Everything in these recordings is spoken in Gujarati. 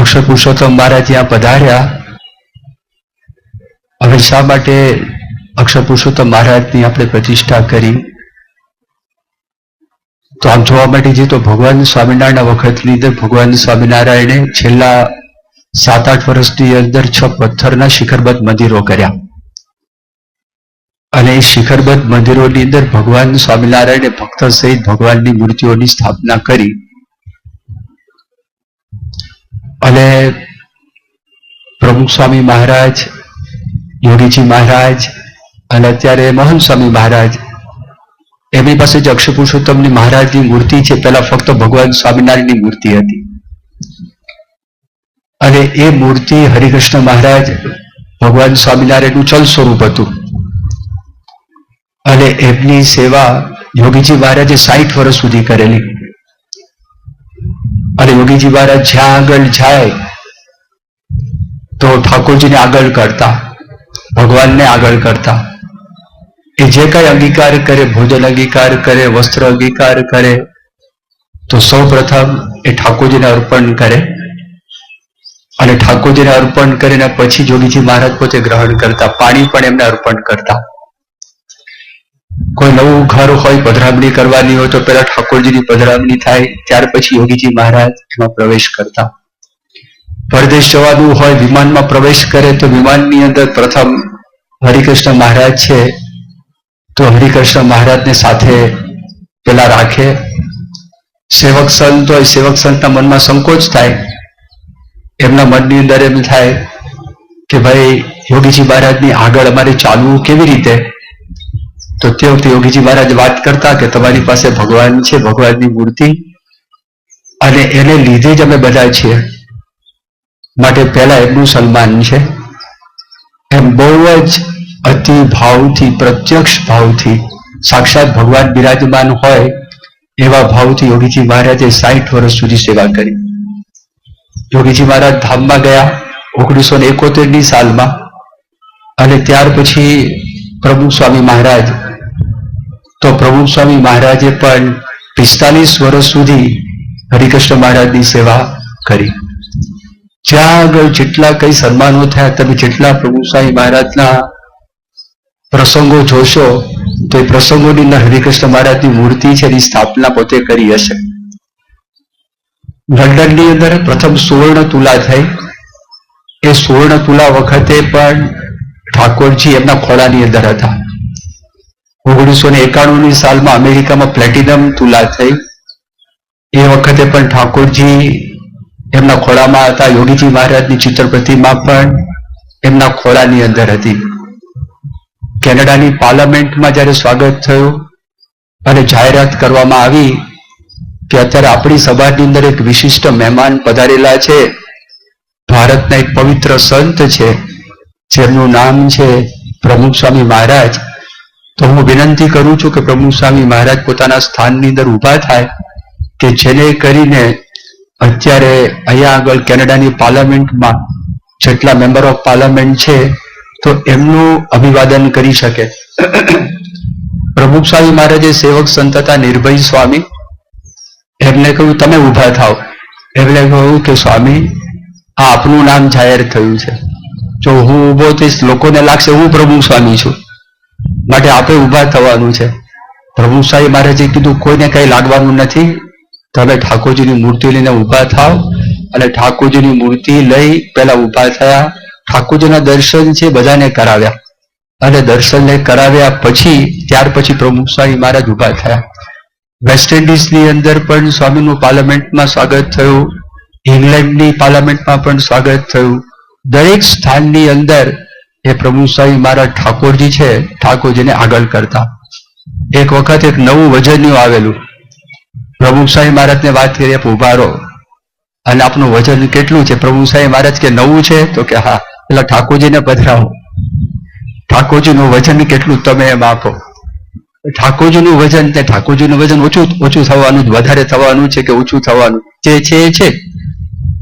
અક્ષર પુરુષોત્તમ મહારાજ ત્યાં પધાર્યા. હવે શા માટે અક્ષર પુરુષોત્તમ મહારાજની આપણે પ્રતિષ્ઠા કરી? તો આમ જોવા માટે જઈએ તો ભગવાન સ્વામિનારાયણ વખતની અંદર ભગવાન સ્વામિનારાયણે છેલ્લા 7-8 વર્ષની અંદર 6 પથ્થરના શિખરબદ્ધ મંદિરો કર્યા. અને એ શિખરબદ્ધ મંદિરોની અંદર ભગવાન સ્વામિનારાયણે ભક્ત સહિત ભગવાનની મૂર્તિઓની સ્થાપના કરી. અને પ્રમુખ સ્વામી મહારાજ, યોગીજી મહારાજ અને અત્યારે મોહન સ્વામી મહારાજ, એમની પાસે જે અક્ષર પુરુષોત્તમની મહારાજની મૂર્તિ છે, પહેલા ફક્ત ભગવાન સ્વામિનારાયણની મૂર્તિ હતી. અને એ મૂર્તિ હરિકૃષ્ણ મહારાજ ભગવાન સ્વામિનારાયણનું ચલ સ્વરૂપ હતું. અને એમની સેવા યોગીજી મહારાજે 60 વર્ષ સુધી કરેલી. અને યોગીજી મહારાજ જ્યાં આગળ જાય તો ઠાકોરજીને આગળ કરતા, ભગવાનને આગળ કરતા. એ જે કઈ અંગીકાર કરે, ભોજન અંગીકાર કરે, વસ્ત્ર અંગીકાર કરે, તો સૌ પ્રથમ એ ઠાકોરજીને અર્પણ કરે. અને ઠાકોરજીને અર્પણ કરીને પછી યોગીજી મહારાજ પોતે ગ્રહણ કરતા. પાણી પણ એમને અર્પણ કરતા. કોઈ નવું ઘર હોય, પધરામણી કરવાની હોય તો પહેલા ઠાકોરજીની પધરામણી થાય, ત્યાર પછી યોગીજી મહારાજ એમાં પ્રવેશ કરતા. પરદેશ જવાનું હોય, વિમાનમાં પ્રવેશ કરે તો વિમાનની અંદર પ્રથમ હરિકૃષ્ણ મહારાજ છે, તો હરિકૃષ્ણ મહારાજને સાથે પેલા રાખે. સેવક સંત હોય, સેવક સંતના મનમાં સંકોચ થાય. એમના મનની અંદર એમ થાય કે ભાઈ યોગીજી મહારાજની આગળ અમારે ચાલવું કેવી રીતે? તો તે વખતે યોગીજી મહારાજ વાત કરતા કે તમારી પાસે ભગવાન છે, ભગવાનની મૂર્તિ, અને એને લીધે જ અમે બધા છીએ, માટે પહેલા એમનું સન્માન છે. એમ બહુ જ અતિ ભાવથી, પ્રત્યક્ષ ભાવથી, સાક્ષાત ભગવાન બિરાજમાન હોય એવા ભાવથી યોગીજી મહારાજે 60 વર્ષ સુધી સેવા કરી. યોગીજી મહારાજ ધામમાં ગયા 1971ની સાલમાં. અને ત્યાર પછી પ્રમુખ સ્વામી મહારાજ, તો પ્રમુખ સ્વામી મહારાજે પણ 45 વર્ષ સુધી હરિકૃષ્ણ મહારાજની સેવા કરી. જ્યાં આગળ જેટલા કઈ સન્માનો થયા, તમે જેટલા પ્રમુખ સ્વામી મહારાજના પ્રસંગો જોશો તો એ પ્રસંગોની અંદર હરિકૃષ્ણ મહારાજની મૂર્તિ છે એની સ્થાપના પોતે કરી હશે. લંડનની અંદર પ્રથમ સુવર્ણ તુલા થઈ. એ સુવર્ણ તુલા વખતે પણ ઠાકોરજી એમના ખોળાની અંદર હતા. 1991ની સાલમાં અમેરિકામાં પ્લેટિનમ તુલા થઈ. એ વખતે પણ ઠાકોરજી એમના ખોળામાં હતા. યોગીજી મહારાજની ચિત્ર પ્રતિમા પણ એમના ખોળાની અંદર હતી. કેનેડાની પાર્લામેન્ટમાં જ્યારે સ્વાગત થયું અને જાહેરાત કરવામાં આવી કે અત્યારે આપણી સભાની અંદર એક વિશિષ્ટ મહેમાન પધારેલા છે, ભારતના એક પવિત્ર સંત છે, જેમનું નામ છે પ્રમુખ સ્વામી મહારાજ, તો હું વિનંતી કરું છું કે પ્રમુખ સ્વામી મહારાજ પોતાના સ્થાનની અંદર ઊભા થાય, કે જેને કરીને અત્યારે અહીંયા આગળ કેનેડાની પાર્લામેન્ટમાં જેટલા મેમ્બર ઓફ પાર્લામેન્ટ છે તો એમનું અભિવાદન કરી શકે. પ્રમુખ સ્વામી મહારાજે સેવક સંત હતા નિર્ભય સ્વામી, એમને કહ્યું તમે ઊભા થાવ. એમણે કહ્યું કે સ્વામી, આ આપનું નામ જાહેર થયું છે, જો હું ઊભો થઈશ લોકોને લાગશે હું પ્રમુખ સ્વામી છું, માટે આપે ઊભા થવાનું છે. પ્રમુખ સ્વામી મહારાજે કીધું કોઈને કઈ લાગવાનું નથી, તમે ઠાકોરજીની મૂર્તિ લઈને ઊભા થાવ. અને ઠાકોરજીની મૂર્તિ લઈ પહેલા ઊભા થયા. ઠાકોરજીના દર્શન છે બધાને કરાવ્યા. અને દર્શનને કરાવ્યા પછી ત્યાર પછી પ્રમુખ સ્વામી મહારાજ ઊભા થયા. વેસ્ટ ઇન્ડિઝની અંદર પણ સ્વામીનું પાર્લામેન્ટમાં સ્વાગત થયું. ઇંગ્લેન્ડની પાર્લામેન્ટમાં પણ સ્વાગત થયું. દરેક સ્થાનની અંદર એ પ્રમુખ સ્વામી મહારાજ ઠાકોરજી છે, ઠાકોરજીને આગળ કરતા. એક વખત એક નવું વજનિયું આવેલું. પ્રમુખ સ્વામી મહારાજને વાત કરી, આપ ઉભા રહો અને આપનું વજન કેટલું છે? પ્રમુખ સ્વામી મહારાજ કે નવું છે, તો કે હા. પેલા ઠાકોરજીને પધરાવો, ઠાકોરજીનું વજન કેટલું તમે એમ આપો. ઠાકોરજીનું વજન, તે ઠાકોરજીનું વજન ઓછું થવાનું, વધારે થવાનું છે કે ઓછું થવાનું જે છે એ છે.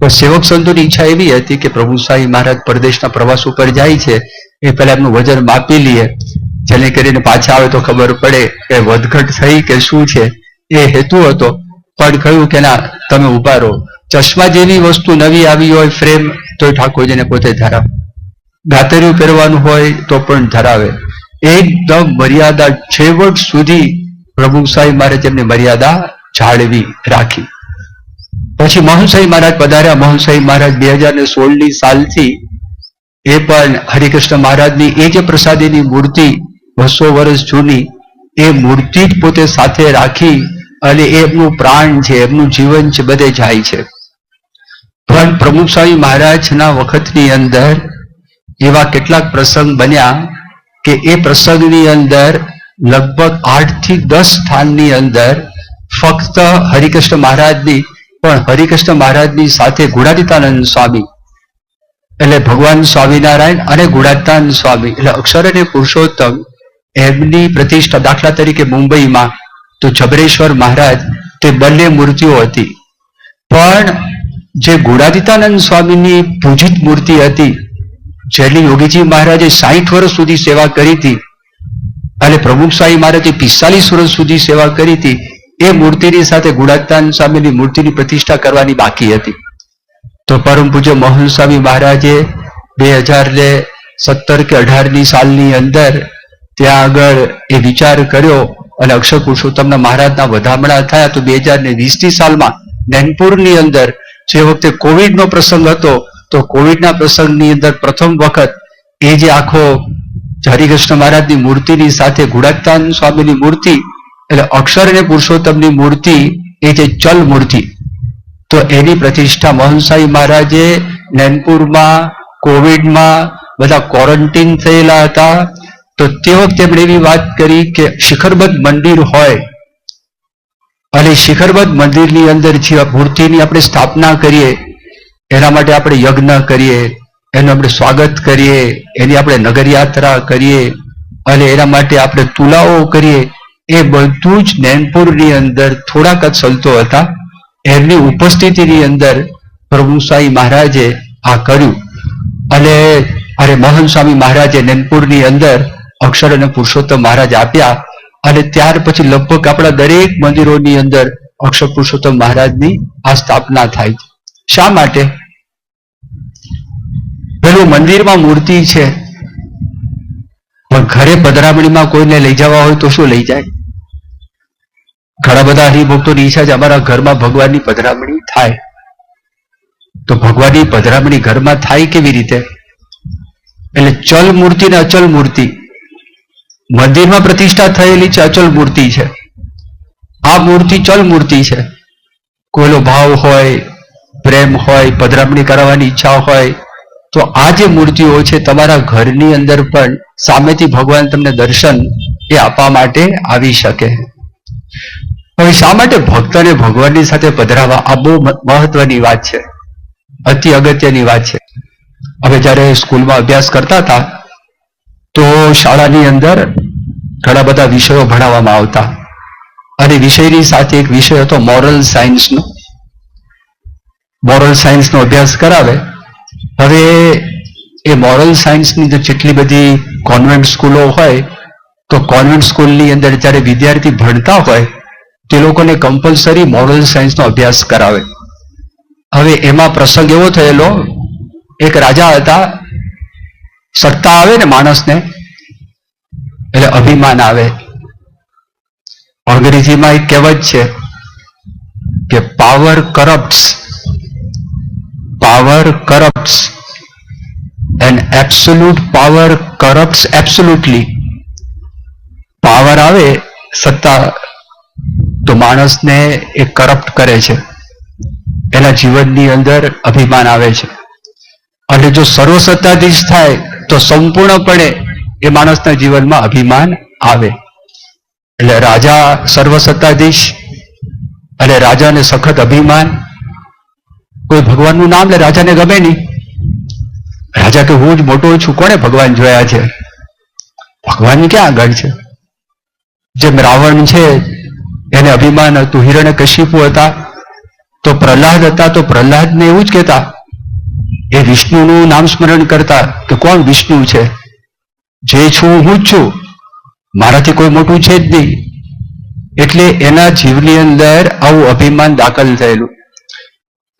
તો સેવક સંતોની ઈચ્છા એવી હતી કે પ્રભુ સ્વામી મહારાજ પરદેશના પ્રવાસ ઉપર જાય છે એ પહેલા એમનું વજન માપી લઈએ, જેને કરીને પાછા આવે તો ખબર પડે કે વધઘટ થઈ કે શું છે. એ હેતુ હતો. પણ કહ્યું કે ના, તમે ઉભા રહો. ચશ્મા જેવી વસ્તુ નવી આવી હોય ફ્રેમ તો ઠાકોરજીને પોતે ધરાવે, ગાતરિયું પહેરવાનું હોય તો પણ ધરાવે. એકદમ મર્યાદા છેવટ સુધી પ્રભુ સાંઈ મહારાજ એમની મર્યાદા જાળવી રાખી. પછી મહંસાઈ મહારાજ પધાર્યા. મહંસાઈ મહારાજ 2016ની સાલથી એ પણ હરિકૃષ્ણ મહારાજની એ જે પ્રસાદીની મૂર્તિ 200 વર્ષ જૂની એ મૂર્તિ જ પોતે સાથે રાખી અને એમનું પ્રાણ છે, એમનું જીવન છે, બધે જાય છે. પણ પ્રમુખ સ્વામી મહારાજના વખતની અંદર એવા કેટલાક પ્રસંગ બન્યા કે એ પ્રસંગની અંદર લગભગ 8 થી 10 સ્થાનની અંદર ફક્ત હરિકૃષ્ણ મહારાજની પણ હરિકૃષ્ણ મહારાજની સાથે ગુણાતીતાનંદ સ્વામી એટલે ભગવાન સ્વામિનારાયણ અને ગુણાતીતાનંદ સ્વામી એટલે અક્ષર અને પુરુષોત્તમ એમની પ્રતિષ્ઠા. દાખલા તરીકે મુંબઈમાં તો જબરેશ્વર મહારાજ તે બંને મૂર્તિઓ હતી, પણ જે ગુણાતીતાનંદ સ્વામીની પૂજિત મૂર્તિ હતી જેની યોગીજી મહારાજે 60 વર્ષ સુધી સેવા કરી હતી અને પ્રમુખ સ્વામી મહારાજે 45 વર્ષ સુધી સેવા કરી હતી, એ મૂર્તિની સાથે ગુણાતીતાનંદ સ્વામીની મૂર્તિની પ્રતિષ્ઠા કરવાની બાકી હતી. તો પરમ પૂજ્ય મોહન સ્વામી મહારાજે 2017 કે 18ની સાલની અંદર ત્યાં આગળ એ વિચાર કર્યો અને અક્ષર પુરુષોત્તમના મહારાજના વધામણા થયા. તો 2020ની સાલમાં નૈનપુરની અંદર જે વખતે કોવિડનો પ્રસંગ હતો તો કોવિડના પ્રસંગની અંદર પ્રથમ વખત એ જે આખો હરિકૃષ્ણ મહારાજની મૂર્તિની સાથે ગુણાતીતાનંદ સ્વામીની મૂર્તિ એટલે અક્ષર અને પુરુષોત્તમની મૂર્તિ એ જે ચલ મૂર્તિ તો એની પ્રતિષ્ઠા મહંસાઈ મહારાજે નૈનપુરમાં કોવિડમાં બધા ક્વોરન્ટીન થયેલા હતા. તો તે વખતે એમણે એવી વાત કરી કે શિખરબદ્ધ મંદિર હોય અને શિખરબદ્ધ મંદિરની અંદર જે મૂર્તિની આપણે સ્થાપના કરીએ એના માટે આપણે યજ્ઞ કરીએ, એનું આપણે સ્વાગત કરીએ, એની આપણે નગરયાત્રા કરીએ અને એના માટે આપણે તુલાઓ કરીએ, એ બધું જ નૈનપુરની અંદર થોડાક જ સંતો હતા એમની ઉપસ્થિતિની અંદર પ્રભુ સ્વામી મહારાજે આ કર્યું. અને અરે મોહન સ્વામી મહારાજે નૈનપુરની અંદર અક્ષર અને પુરુષોત્તમ મહારાજ આપ્યા અને ત્યાર પછી લગભગ આપણા દરેક મંદિરોની અંદર અક્ષર પુરુષોત્તમ મહારાજની આ સ્થાપના થાય છે. શા માટે? પેલું મંદિરમાં મૂર્તિ છે પણ ઘરે પધરામણીમાં કોઈને લઈ જવા હોય તો શું લઈ જાય? ઘણા બધા હરિભક્તોની ઈચ્છા છે અમારા ઘરમાં ભગવાનની પધરામણી થાય. તો ભગવાનની પધરામણી ઘરમાં થાય કેવી રીતે? એટલે ચલ મૂર્તિ ને અચલ મૂર્તિ, મંદિરમાં પ્રતિષ્ઠા થયેલી છે અચલ મૂર્તિ છે, આ મૂર્તિ ચલ મૂર્તિ છે. કોઈનો ભાવ હોય, પ્રેમ હોય, પધરામણી કરાવવાની ઈચ્છા હોય તો આ જે મૂર્તિઓ છે તમારા ઘરની અંદર પણ સામેથી ભગવાન તમને દર્શન એ આપવા માટે આવી શકે. હવે શા માટે ભક્તને ભગવાનની સાથે પધરાવા? આ બહુ મહત્વની વાત છે, અતિ અગત્યની વાત છે. હવે જ્યારે સ્કૂલમાં અભ્યાસ કરતા હતા તો શાળાની અંદર ઘણા બધા વિષયો ભણાવવામાં આવતા અને વિષયની સાથે એક વિષય હતો મોરલ સાયન્સનો. મોરલ સાયન્સનો અભ્યાસ કરાવે. હવે એ મોરલ સાયન્સની જેટલી બધી કોન્વેન્ટ સ્કૂલો હોય તો કોન્વેન્ટ સ્કૂલની અંદર જ્યારે વિદ્યાર્થી ભણતા હોય તે લોકોને કમ્પલસરી મોરલ સાયન્સનો અભ્યાસ કરાવે. હવે એમાં પ્રસંગ એવો થયેલો, એક રાજા હતા, સત્તા આવે ને માણસને એટલે અભિમાન આવે. અંગ્રેજીમાં એક કહેવત છે કે power corrupts and absolute power corrupts absolutely. Power આવે, સત્તા, તો માણસને એ કરપ્ટ કરે છે, એના જીવનની અંદર અભિમાન આવે છે. અને જો સર્વસત્તાધીશ થાય તો સંપૂર્ણપણે એ માણસના જીવનમાં અભિમાન આવે. એટલે રાજા સર્વસત્તાધીશ અને રાજાને સખત અભિમાન. કોઈ ભગવાનનું નામ લે રાજાને ગમે નહીં. રાજા કે હું જ મોટો છું, કોણે ભગવાન જોયા છે? ભગવાન ક્યાં આગળ છે? જેમ રાવણ છે એને અભિમાન હતું, હિરણ્યકશિપુ હતા તો પ્રહલાદ હતા તો પ્રહલાદને એવું જ કહેતા, એ વિષ્ણુનું નામ સ્મરણ કરતા કે કોણ વિષ્ણુ છે? જે છું હું જ છું, મારાથી કોઈ મોટું છે જ નહીં. એટલે એના જીવની અંદર આવું અભિમાન દાખલ થયેલું.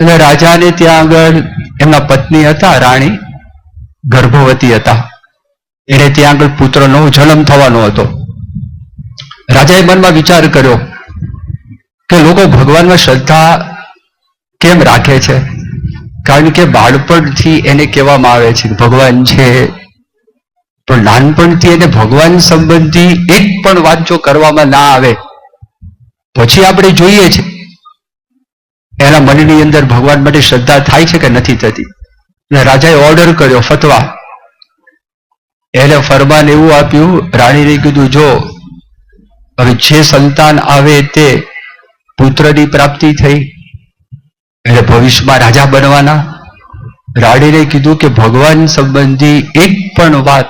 એટલે રાજાને ત્યાં આગળ એમના પત્ની હતા રાણી, ગર્ભવતી હતા, એને ત્યાં આગળ પુત્રનો જન્મ થવાનો હતો. રાજાએ મનમાં વિચાર કર્યો કે લોકો ભગવાનમાં શ્રદ્ધા કેમ રાખે છે? કારણ કે બાળપણથી એને કહેવામાં આવે છે ભગવાન છે, પણ નાનપણથી એને ભગવાન સંબંધી એક પણ વાત જો કરવામાં ના આવે પછી આપણે જોઈએ છે એના મનની અંદર ભગવાન માટે શ્રદ્ધા થાય છે કે નથી થતી. રાજાએ ઓર્ડર કર્યો, ફતવા, એને ફરમાન એવું આપ્યું, રાણીને કીધું જો હવે જે સંતાન આવે તે પુત્રની પ્રાપ્તિ થઈ એટલે ભવિષ્યમાં રાજા બનવાના. રાણીને કીધું કે ભગવાન સંબંધી એક પણ વાત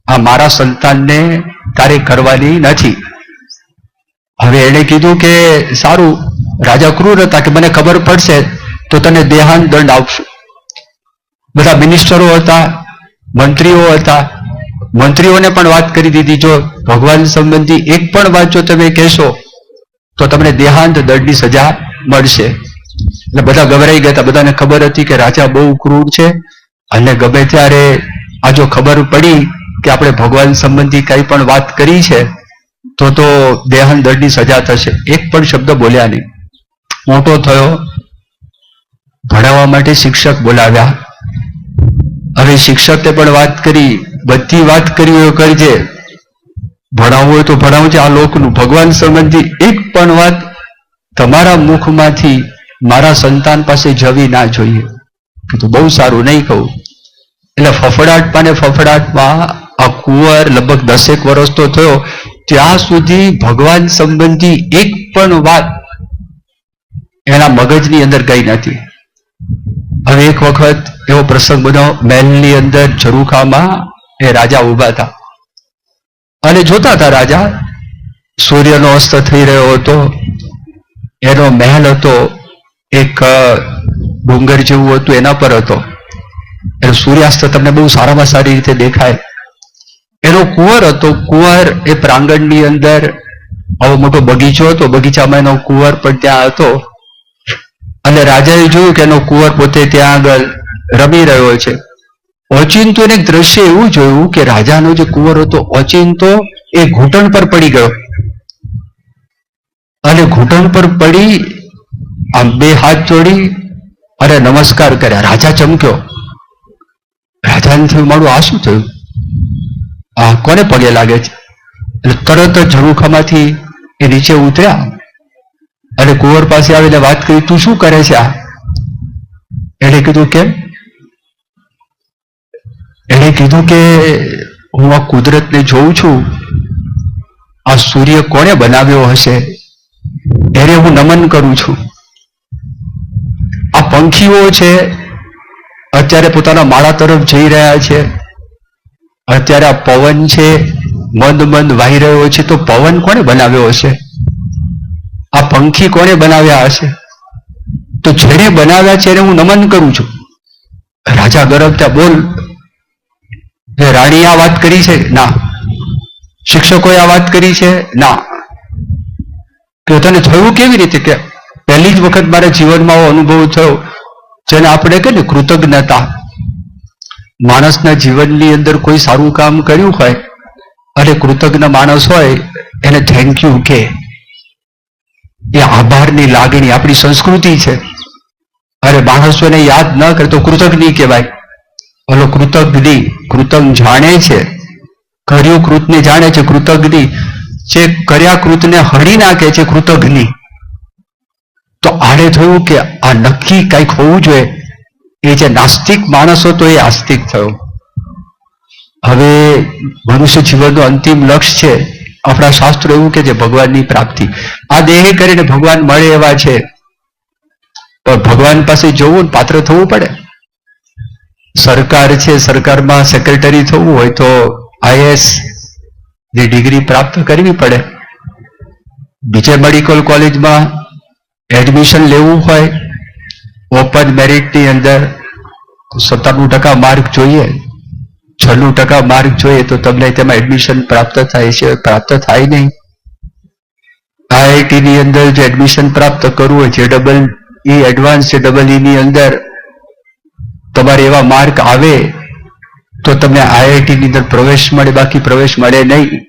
આ મારા સંતાનને તારે કરવાની નથી. હવે એને કીધું કે સારું, રાજા ક્રૂર હતા કે મને ખબર પડશે તો તને દેહાંત દંડ આપશું. બધા મિનિસ્ટરો હતા, મંત્રીઓ હતા, મંત્રીઓને પણ વાત કરી દીધી જો ભગવાન સંબંધી એક પણ વાત જો તમે કહેશો તો તમને દેહાંત દંડની સજા મળશે. એટલે બધા ગભરાઈ ગયા હતા. બધાને ખબર હતી કે રાજા બહુ ક્રૂર છે અને ગમે ત્યારે આ જો ખબર પડી કે આપણે ભગવાન સંબંધી કઈ પણ વાત કરી છે તો દેહાંત દંડની સજા થશે. એક પણ શબ્દ બોલ્યા નહીં. મોટો થયો, ભણાવવા માટે શિક્ષક બોલાવ્યા. હવે શિક્ષકે પણ વાત કરી, બધી વાત કરી હોય કરજે, ભણાવવું હોય તો ભણાવજે, આ લોકનું ભગવાન સંબંધી એક પણ વાત તમારા મુખમાંથી મારા સંતાન પાસે જવી ના જોઈએ. કીધું બહુ સારું, નહીં કહું. એટલે ફફડાટમાં ને ફફડાટમાં આ કુંવર લગભગ 10 વર્ષ તો થયો ત્યાં સુધી ભગવાન સંબંધી એક પણ વાત એના મગજની અંદર ગઈ નથી. હવે એક વખત એવો પ્રસંગ બન્યો, મહેલની અંદર ઝરૂખામાં એ રાજા ઉભા હતા અને જોતા હતા રાજા, સૂર્યનો અસ્ત થઈ રહ્યો હતો, એનો મહેલ હતો એક ડુંગર જેવું હતું, એના પર હતો, એનો સૂર્યાસ્ત તમને બહુ સારામાં સારી રીતે દેખાય. એનો કુંવર હતો, કુંવર એ પ્રાંગણની અંદર આવો મોટો બગીચો હતો, બગીચામાં એનો કુંવર પણ ત્યાં હતો અને રાજાએ જોયું કે એનો કુંવર પોતે ત્યાં આગળ રમી રહ્યો છે. ઓચિંતો એક દ્રશ્ય એવું જોયું કે રાજાનો જે કુંવર હતો ઓચિંતો એ ઘૂંટણ પર પડી ગયો અને ઘૂંટણ પર પડી આમ બે હાથ જોડી અને નમસ્કાર કર્યા. રાજા ચમક્યો. રાજાને થયું મારું આ શું થયું, આ કોને પગે લાગે છે? એટલે તરત જ ઝરૂખામાંથી એ નીચે ઉતર્યા અને કુંવર પાસે આવીને વાત કરી, તું શું કરે છે આ? એને કીધું કેમ? એને કીધું કે હું આ કુદરતને જોઉં છું, આ સૂર્ય કોણે બનાવ્યો હશે એને હું નમન કરું છું. આ પંખીઓ છે અત્યારે પોતાના માળા તરફ જઈ રહ્યા છે, અત્યારે આ પવન છે મંદ મંદ વાહી રહ્યો છે, તો પવન કોણે બનાવ્યો હશે? આ પંખી કોણે બનાવ્યા હશે? તો જેને બનાવ્યા છે એને હું નમન કરું છું. રાજા ગરબતા, બોલ, રાણીએ આ વાત કરી છે? ના. શિક્ષકોએ આ વાત કરી છે? ના. કે તને થયું કેવી રીતે? કે પહેલી જ વખત મારા જીવનમાં આવો અનુભવ થયો જેને આપણે કહે ને કૃતજ્ઞતા. માણસના જીવનની અંદર કોઈ સારું કામ કર્યું હોય અને કૃતજ્ઞ માણસ હોય એને થેન્ક યુ કે, એ આભારની લાગણી આપણી સંસ્કૃતિ છે. અરે માણસોને યાદ ન કરે તો કૃતજ્ઞ કહેવાય. ઓલો કૃતજ્ઞ, કૃતજ્ઞ જાણે છે, કર્યું કૃતને જાણે છે, કૃતજ્ઞ જે કર્યા કૃતને હણી નાખે છે કૃતજ્ઞ. તો આને થયું કે આ નક્કી કંઈક હોવું જોઈએ. એ જે નાસ્તિક માણસ હતો એ આસ્તિક થયો. હવે મનુષ્ય જીવનનું અંતિમ લક્ષ્ય છે, આપણા શાસ્ત્રો એવું કે છે ભગવાનની પ્રાપ્તિ. આ દેહ કરીને ભગવાન મળે એવા છે, પણ ભગવાન પાસે જવું, પાત્ર થવું પડે. સરકાર છે, સરકારમાં સેક્રેટરી થવું હોય તો IAS ની ડિગ્રી પ્રાપ્ત કરવી પડે. બીજે મેડિકલ કોલેજમાં એડમિશન લેવું હોય ઓપન મેરિટની અંદર 97% માર્ક જોઈએ, 96% માર્ક જોઈએ તો તમને તેમાં એડમિશન પ્રાપ્ત થાય છે. પ્રાપ્ત થાય નહીં. IIT ની અંદર જે એડમિશન પ્રાપ્ત કરવું હોય, JEE એ એડવાન્સ EEE ની અંદર તમારે એવા માર્ક આવે તો તમને IIT ની અંદર પ્રવેશ મળે, બાકી પ્રવેશ મળે નહીં.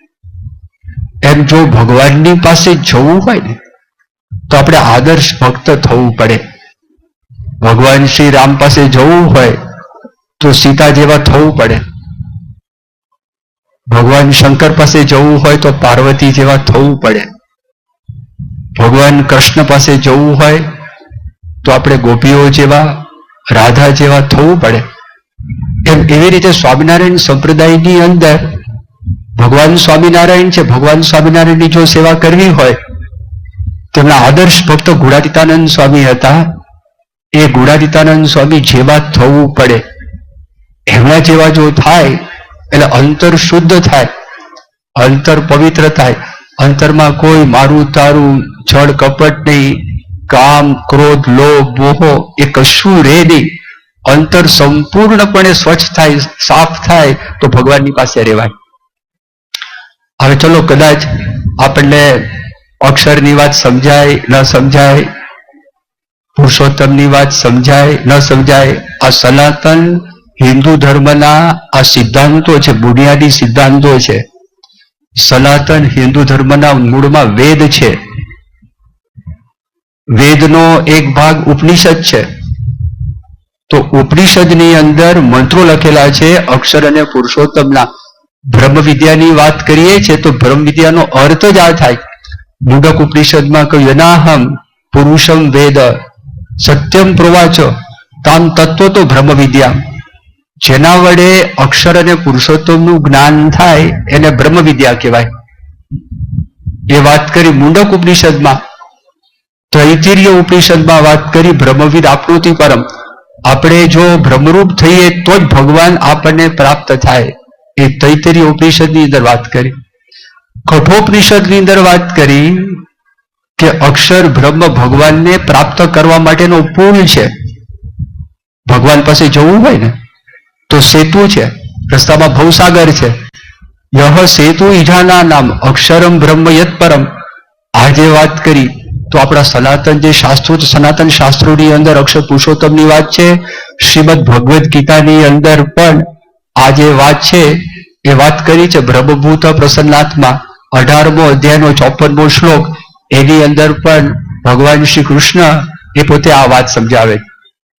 એમ જો ભગવાનની પાસે જવું હોય ને તો આપણે આદર્શ ભક્ત થવું પડે. ભગવાન શ્રી રામ પાસે જવું હોય તો સીતા જેવા થવું પડે. ભગવાન શંકર પાસે જવું હોય તો પાર્વતી જેવા થવું પડે. ભગવાન કૃષ્ણ પાસે જવું હોય તો આપણે ગોપીઓ જેવા, રાધા જેવા થવું પડે. એમ એવી રીતે સ્વામિનારાયણ સંપ્રદાયની અંદર ભગવાન સ્વામિનારાયણ છે. ભગવાન સ્વામિનારાયણની જો સેવા કરવી હોય, તેમના આદર્શ ભક્ત ગુણાતીતાનંદ સ્વામી હતા. એ ગુણાતીતાનંદ સ્વામી જેવા થવું પડે. એમના જેવા જો થાય એટલે અંતર શુદ્ધ થાય, અંતર પવિત્ર થાય. અંતરમાં કોઈ મારું તારું છળ કપટ નહીં, કામ ક્રોધ લોભ મોહ એ કશું રહે નહીં. અંતર સંપૂર્ણપણે સ્વચ્છ થાય, સાફ થાય તો ભગવાનની પાસે રહેવાય. હવે ચલો, કદાચ આપણને અક્ષરની વાત સમજાય ન સમજાય, પુરુષોત્તમની વાત સમજાય ન સમજાય, આ સનાતન હિન્દુ ધર્મના આ સિદ્ધાંતો છે, બુનિયાદી સિદ્ધાંતો છે. સનાતન હિન્દુ ધર્મના મૂળમાં વેદ છે. વેદનો એક ભાગ ઉપનિષદ છે. તો ઉપનિષદની અંદર મંત્રો લખેલા છે અક્ષર અને પુરુષોત્તમના. બ્રહ્મ વિદ્યાની વાત કરીએ છીએ તો બ્રહ્મ વિદ્યાનો અર્થ જ આ થાય. મુંડક ઉપનિષદમાં કહ્યું યનાહમ પુરુષમ વેદ સત્યમ પ્રવાચ તામ તત્વ તો બ્રહ્મ વિદ્યા. જેના વડે અક્ષર અને પુરુષોત્તમનું જ્ઞાન થાય એને બ્રહ્મ વિદ્યા કહેવાય. એ વાત કરી મુંડક ઉપનિષદમાં. તૈત્તિરીય ઉપનિષદમાં વાત કરી બ્રહ્મવિદ આપૃતિ પરમ. આપણે જો બ્રહ્મરૂપ થઈએ તો જ ભગવાન આપણને પ્રાપ્ત થાય. એ તૈત્તિરીય ઉપનિષદની અંદર વાત કરી. કઠોપનિષદની અંદર વાત કરી કે અક્ષર બ્રહ્મ ભગવાનને પ્રાપ્ત કરવા માટેનો પુલ છે. ભગવાન પાસે જવું હોય ને તો સેતુ છે, રસ્તામાં ભવસાગર છે. યહ સેતુ ઈજાના નામ અક્ષરમ બ્રહ્મ યત પરમ. આજે વાત કરી તો આપણા સનાતન જે શાસ્ત્રો છે, સનાતન શાસ્ત્રોની અંદર અક્ષર પુરુષોત્તમની વાત છે. શ્રીમદ ભગવદ્ ગીતાની અંદર પણ આ જે વાત છે એ વાત કરી છે. બ્રહ્મભૂત પ્રસન્નાત્મા 18મો અધ્યાયનો 54મો શ્લોક, એની અંદર પણ ભગવાન શ્રી કૃષ્ણ એ પોતે આ વાત સમજાવે.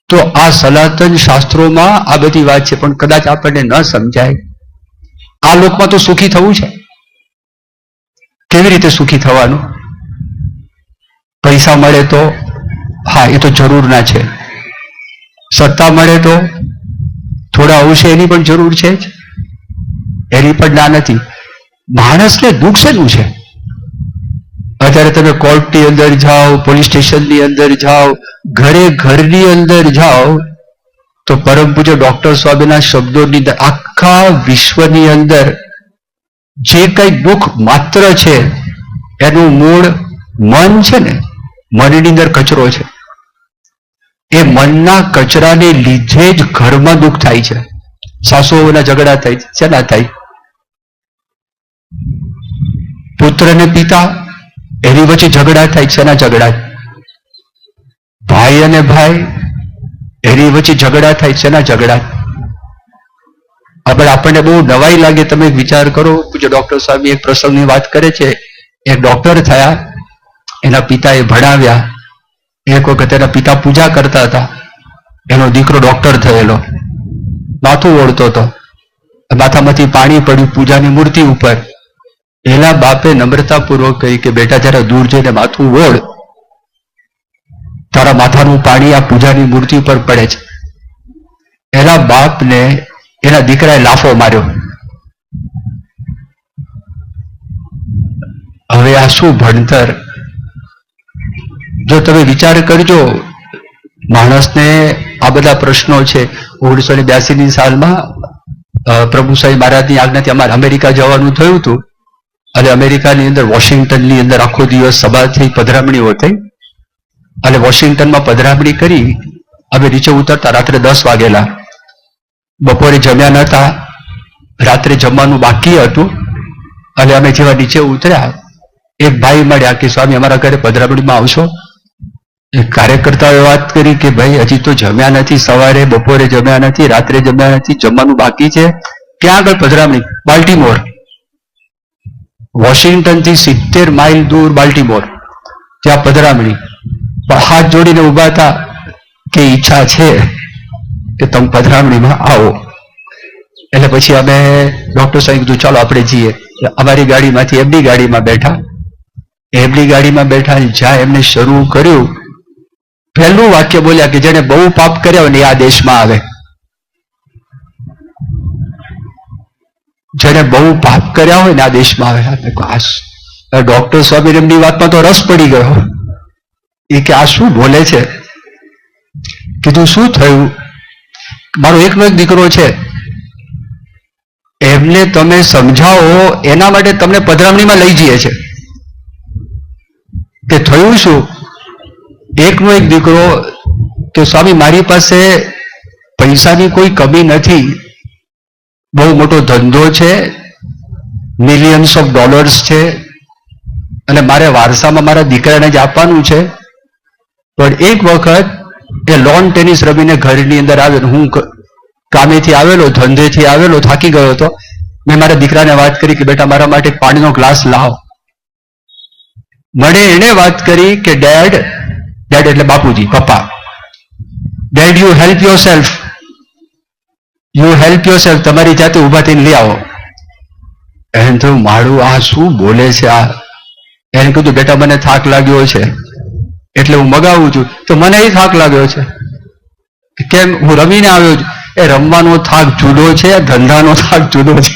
તો આ સનાતન શાસ્ત્રોમાં આ બધી વાત છે, પણ કદાચ આપણને ન સમજાય. આ લોકમાં તો સુખી થવું છે. કેવી રીતે સુખી થવાનું? પૈસા મળે તો હા, એ તો જરૂરના છે. સત્તા મળે તો થોડા અંશે એની પણ જરૂર છે જ, એની પણ ના નથી. માણસને દુઃખ શેનું છે? અત્યારે તમે કોર્ટની અંદર જાઓ, પોલીસ સ્ટેશનની અંદર જાઓ, ઘરની અંદર જાઓ તો પરમ પૂજ્ય ડોક્ટર સ્વામીના શબ્દોની અંદર આખા વિશ્વની અંદર જે કઈ દુઃખ માત્ર છે એનું મૂળ મન છે ને. મનની અંદર કચરો છે. એ મનના કચરાને લીધે જ ઘરમાં દુઃખ થાય છે. સાસુઓના ઝઘડા થાય છે. શેના થાય? પુત્ર અને પિતા એની વચ્ચે ઝઘડા થાય. શેના ઝઘડા? ભાઈ અને ભાઈ એની વચ્ચે ઝઘડા થાય. શેના ઝઘડા? આપણને બહુ નવાઈ લાગે. તમે વિચાર કરો, પૂજ્ય ડોક્ટર સ્વામી એક પ્રસંગની વાત કરે છે. એક ડોક્ટર થયા, એના પિતાએ ભણાવ્યા. એક વખત એના પિતા પૂજા કરતા હતા. એનો દીકરો ડોક્ટર થયેલો માથું ઓળતો હતો. માથામાંથી પાણી પડ્યું પૂજાની મૂર્તિ ઉપર. એના બાપે નમ્રતાપૂર્વક કહી કે બેટા જરા દૂર જઈને માથું ઓળ, તારા માથાનું પાણી આ પૂજાની મૂર્તિ ઉપર પડે છે. એના બાપને એના દીકરાએ લાફો માર્યો. હવે આ શું ભણતર? જો તમે વિચાર કરજો, માણસને આ બધા પ્રશ્નો છે. 1982ની સાલમાં પ્રભુ સાહેબ મહારાજની આજ્ઞાથી અમારે અમેરિકા જવાનું થયું હતું. અને અમેરિકાની અંદર વોશિંગ્ટનની અંદર આખો દિવસ સભા થઈ, પધરામણીઓ થઈ. અને વોશિંગ્ટનમાં પધરામણી કરી અમે નીચે ઉતરતા રાત્રે 10 વાગેલા. બપોરે જમ્યા નહોતા, રાત્રે જમવાનું બાકી હતું. અને અમે જેવા નીચે ઉતર્યા, એક ભાઈ મળ્યા કે સ્વામી અમારા ઘરે પધરામણીમાં આવશો? કાર્યકર્તાઓએ વાત કરી કે ભાઈ હજી તો જમ્યા નથી, સવારે બપોરે જમ્યા નથી, રાત્રે જમ્યા નથી, જમવાનું બાકી છે. ક્યાં આગળ પધરામણી? બાલ્ટીમોર. વોશિંગ્ટન થી 70 માઇલ દૂર બાલ્ટીમોર, ત્યાં પધરામણી. પણ હાથ જોડીને ઉભા હતા કે ઈચ્છા છે કે તમે પધરામણીમાં આવો. એટલે પછી અમે ડોક્ટર સાહેબ કીધું ચાલો આપણે જઈએ. અમારી ગાડીમાંથી એમની ગાડીમાં બેઠા. એમની ગાડીમાં બેઠા જ્યાં એમને શરૂ કર્યું, પહેલું વાક્ય બોલ્યા કે જેને બહુ પાપ કર્યા હોય ને આ દેશમાં આવે. જેને બહુ પાપ કર્યા હોય ને આ દેશમાં આવે. ડોક્ટર સ્વામી એમની વાતમાં તો રસ પડી ગયો. એ કે આ શું બોલે છે? કીધું શું થયું? મારો એકનો એક દીકરો છે, એમને તમે સમજાવો એના માટે તમને પધરામણીમાં લઈ જઈએ છે. કે થયું શું? એકનો એક દીકરો કે સ્વામી મારી પાસે પૈસાની કોઈ કમી નથી, બહુ મોટો ધંધો છે, મિલિયન્સ ઓફ ડોલર્સ છે, અને મારે વારસામાં મારા દીકરાને જ આપવાનું છે. પણ એક વખત એ લોન ટેનિસ રમીને ઘરની અંદર આવ્યો. હું કામેથી આવેલો, ધંધેથી આવેલો, થાકી ગયો હતો. મેં મારા દીકરાને વાત કરી કે બેટા મારા માટે પાણીનો ગ્લાસ લાવ. મને એને વાત કરી કે ડેડ, ડેડ એટલે બાપુજી, પપ્પા, dad you help yourself, you help yourself, તમારી જાતે ઉભા થઈને લઈ આવો. એને તો મારું આ શું બોલે છે આ? એને કીધું બેટા મને થાક લાગ્યો છે એટલે હું મગાવું છું. તો મને એ થાક લાગ્યો છે. કેમ? હું રમીને આવ્યો છું. એ રમવાનો થાક જુદો છે, ધંધાનો થાક જુદો છે.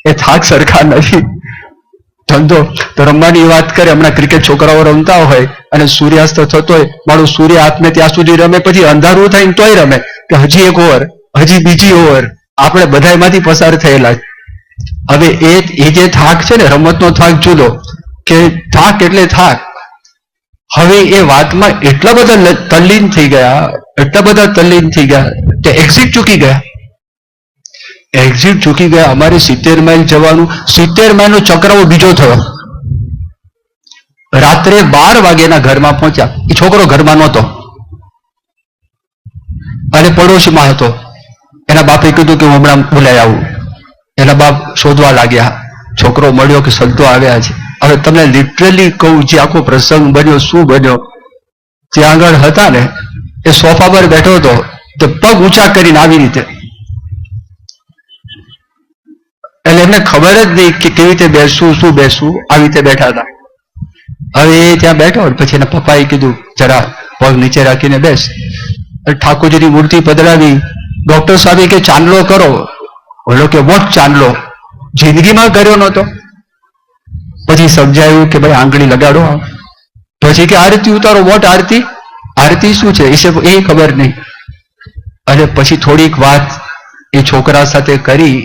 એ થાક સરખા નથી. ધંધો તો રમવાની વાત કરે. હમણાં ક્રિકેટ છોકરાઓ રમતા હોય અને સૂર્યાસ્ત થતો હોય, મારું સૂર્ય હાથને ત્યાં સુધી રમે, પછી અંધારું થાય તોય રમે કે હજી એક ઓવર, હજી બીજી ઓવર. આપણે બધા એમાંથી પસાર થયેલા. હવે એ જે થાક છે ને, રમતનો થાક જુદો, કે થાક એટલે થાક. હવે એ વાતમાં એટલા બધા તલ્લીન થઈ ગયા, એટલા બધા તલ્લીન થઈ ગયા કે એક્ઝિટ ચૂકી ગયા. એક્ઝિટ ચૂકી ગયા. અમારે 70 માઇલ જવાનું, 70 માઇલનો ચક્રવો બીજો થયો. રાત્રે 12 વાગ્યાના ઘરમાં પહોંચ્યા. એ છોકરો ઘરમાં નહોતો અને પડોશીમાં હતો. એના બાપે કીધું કે હું હમણાં બોલાઈ આવું. એના બાપ શોધવા લાગ્યા. છોકરો મળ્યો કે સંતો આવ્યા છે. હવે તમને લિટરલી કહું, જે આખો પ્રસંગ બન્યો, શું બન્યો, ત્યાં આગળ હતા ને, એ સોફા પર બેઠો હતો, તો પગ ઊંચા કરીને આવી રીતે, એટલે એમને ખબર જ નહીં કે કેવી રીતે બેસવું, શું બેસવું, આવી રીતે બેઠા હતા. હવે એ ત્યાં બેઠો, પછી એના પપ્પાએ કીધું જરા પગ નીચે રાખીને બેસ. ઠાકોરજીની મૂર્તિ પધરાવી. ડોક્ટર સાહેબ કે ચાંદલો કરો. બોલો કે વોટ ચાંદલો? જિંદગીમાં કર્યો નહોતો. પછી સમજાયું કે ભાઈ આંગળી લગાડો. પછી કે આરતી ઉતારો. વોટ આરતી? આરતી શું છે એ ખબર નહીં. અને પછી થોડીક વાત એ છોકરા સાથે કરી.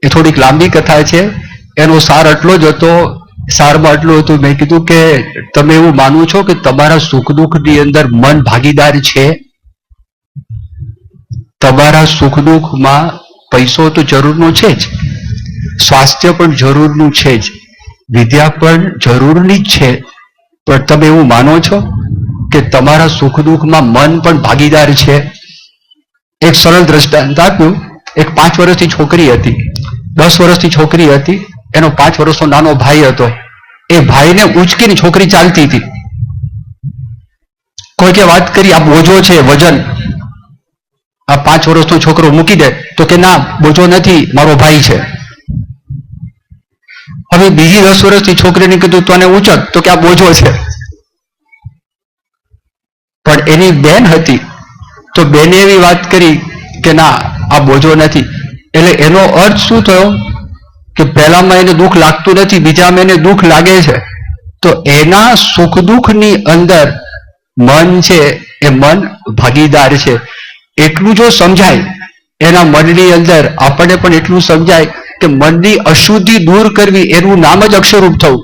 એ થોડીક લાંબી કથા છે. એનો સાર એટલો જ હતો. સારમાં એટલું હતું, મેં કીધું કે તમે એવું માનો છો કે તમારા સુખ દુઃખની અંદર મન ભાગીદાર છે? તમારા સુખ દુઃખમાં પૈસો તો જરૂરનો છે જ, સ્વાસ્થ્ય પણ જરૂરનું છે જ, વિદ્યા પણ જરૂરની જ છે. પણ તમે એવું માનો છો કે તમારા સુખ દુઃખમાં મન પણ ભાગીદાર છે? એક સરળ દ્રષ્ટાંત આપ્યું. એક 5 વર્ષની છોકરી હતી, 10 વર્ષની છોકરી હતી. એનો 5 વર્ષનો નાનો ભાઈ હતો. એ ભાઈને ઉંચકીને છોકરી ચાલતી હતી. કોઈકે વાત કરી આ બોજો છે, વજન, આ 5 વર્ષનો છોકરો મૂકી દે. તો કે ના બોજો નથી, મારો ભાઈ છે. હવે બીજી 10 વર્ષની છોકરીને કીધું તને ઊંચક, તો કે આ બોજો છે. પણ એની બેન હતી, તો બેને એવી વાત કરી કે ના આ બોજો નથી. એટલે એનો અર્થ શું થયો કે પહેલામાં એને દુઃખ લાગતું નથી, બીજામાં એને દુઃખ લાગે છે. તો એના સુખ દુઃખની અંદર મન છે, એ મન ભાગીદાર છે. એટલું જો સમજાય એના મનની અંદર, આપણને પણ એટલું સમજાય કે મનની અશુદ્ધિ દૂર કરવી, એનું નામ જ અક્ષરરૂપ થવું.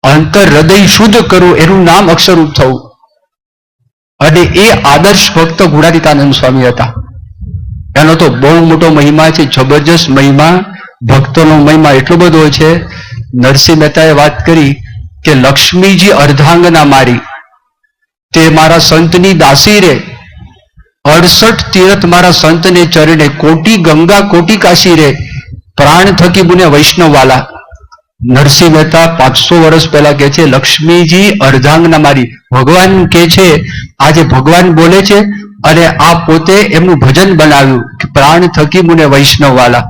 અંતર હૃદય શુદ્ધ કરવું, એનું નામ અક્ષરરૂપ થવું. અને એ આદર્શ ભક્ત ગુણાતીતાનંદ સ્વામી હતા. એનો તો બહુ મોટો મહિમા છે, જબરજસ્ત મહિમા. ભક્તોનો મહિમા એટલો બધો છે. નરસિંહ મહેતાએ વાત કરી કે લક્ષ્મીજી અર્ધાંગના મારી, તે મારા સંતની દાસી રે, 68 તીર્થ મારા સંતને ચરણે, કોટી ગંગા કોટી કાશી રે, પ્રાણ થકી બુને વૈષ્ણવવાલા. નરસિંહ મહેતા 500 વર્ષ પહેલા કે છે લક્ષ્મીજી અર્ધાંગના મારી. ભગવાન કે છે, આજે ભગવાન બોલે છે અને આ પોતે એમનું ભજન બનાવ્યું કે પ્રાણ થકી મુને વૈષ્ણવવાલા.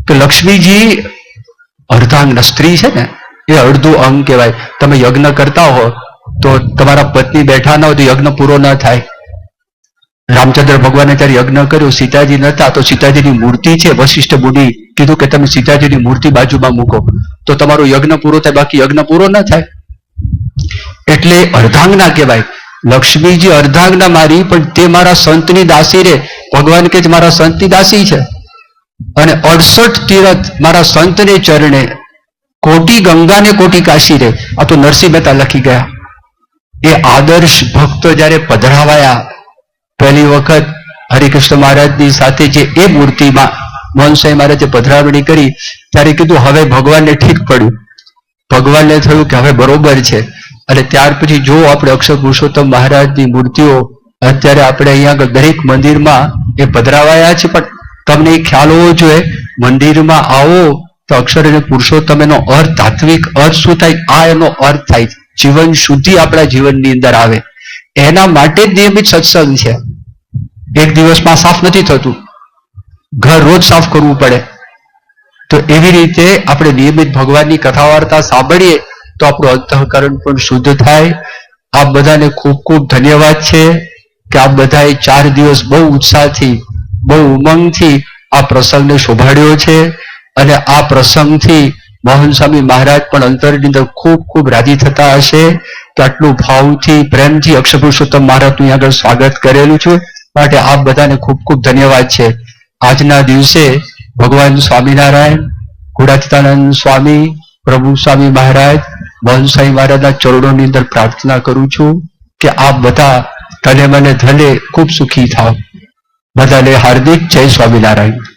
કે લક્ષ્મીજી અર્ધાંગના, સ્ત્રી છે ને એ અડધું અંગ કહેવાય. તમે યજ્ઞ કરતા હો તો તમારા પત્ની બેઠા ન હોય તો યજ્ઞ પૂરો ન થાય. રામચંદ્ર ભગવાને ત્યારે યજ્ઞ કર્યું, સીતાજી નતા તો સીતાજીની મૂર્તિ છે, વશિષ્ઠ મુનિ કીધું કે તમે સીતાજીની મૂર્તિ બાજુમાં મૂકો તો તમારો યજ્ઞ પૂરો થાય, બાકી યજ્ઞ પૂરો ન થાય. એટલે અર્ધાંગના કહેવાય. લક્ષ્મીજી અર્ધાંગના મારી, પણ તે મારા સંતની દાસી રે. ભગવાન કે મારા સંતની દાસી છે અને 68 તીર્થ મારા સંતને ચરણે, કોટી ગંગા ને કોટી કાશી રે. આ તો નરસિંહ મહેતા લખી ગયા. એ આદર્શ ભક્તો જયારે પધરાવાયા પહેલી વખત હરિકૃષ્ણ મહારાજની સાથે જે એ મૂર્તિમાં મોહન સાંઈ મહારાજે પધરાવણી કરી, ત્યારે કીધું હવે ભગવાનને ઠીક પડ્યું. ભગવાનને થયું કે હવે બરોબર છે. અને ત્યાર પછી જો આપણે અક્ષર પુરુષોત્તમ મહારાજની મૂર્તિઓ અત્યારે આપણે અહીંયા દરેક મંદિરમાં એ પધરાવાયા છે, પણ તમને એ ખ્યાલ હોવો જોઈએ, મંદિરમાં આવો તો અક્ષર અને પુરુષોત્તમ એનો અર્થ, તાત્વિક અર્થ શું થાય, આ એનો અર્થ થાય. જીવન શુદ્ધિ આપણા જીવનની અંદર આવે એના માટે જ નિયમિત સત્સંગ છે. એક દિવસમાં સાફ નથી થતું, ઘર રોજ સાફ કરવું પડે. તો એવી રીતે આપણે નિયમિત ભગવાનની કથા વાર્તા સાંભળીએ તો આપણું અંતઃકરણ પણ શુદ્ધ થાય. આપ બધાને ખૂબ ખૂબ ધન્યવાદ છે કે આપ બધાએ 4 દિવસ બહુ ઉત્સાહથી, બહુ ઉમંગથી આ પ્રસંગને શોભાડ્યો છે. અને આ પ્રસંગથી મોહન સ્વામી મહારાજ પણ અંતરની અંદર ખૂબ ખૂબ રાજી થતા હશે કે આટલું ભાવથી, પ્રેમથી અક્ષર પુરુષોત્તમ મહારાજનું આગળ સ્વાગત કરેલું છે. માટે આપ બધાને ખૂબ ખૂબ ધન્યવાદ છે. આજના દિવસે ભગવાન સ્વામિનારાયણ, ગુણાતીતાનંદ સ્વામી, પ્રભુ સ્વામી મહારાજ, મોહન સ્વામી મહારાજના ચરણોની અંદર પ્રાર્થના કરું છું કે આપ બધા તને મને ધને ખૂબ સુખી થાવ. બધાને હાર્દિક જય સ્વામિનારાયણ.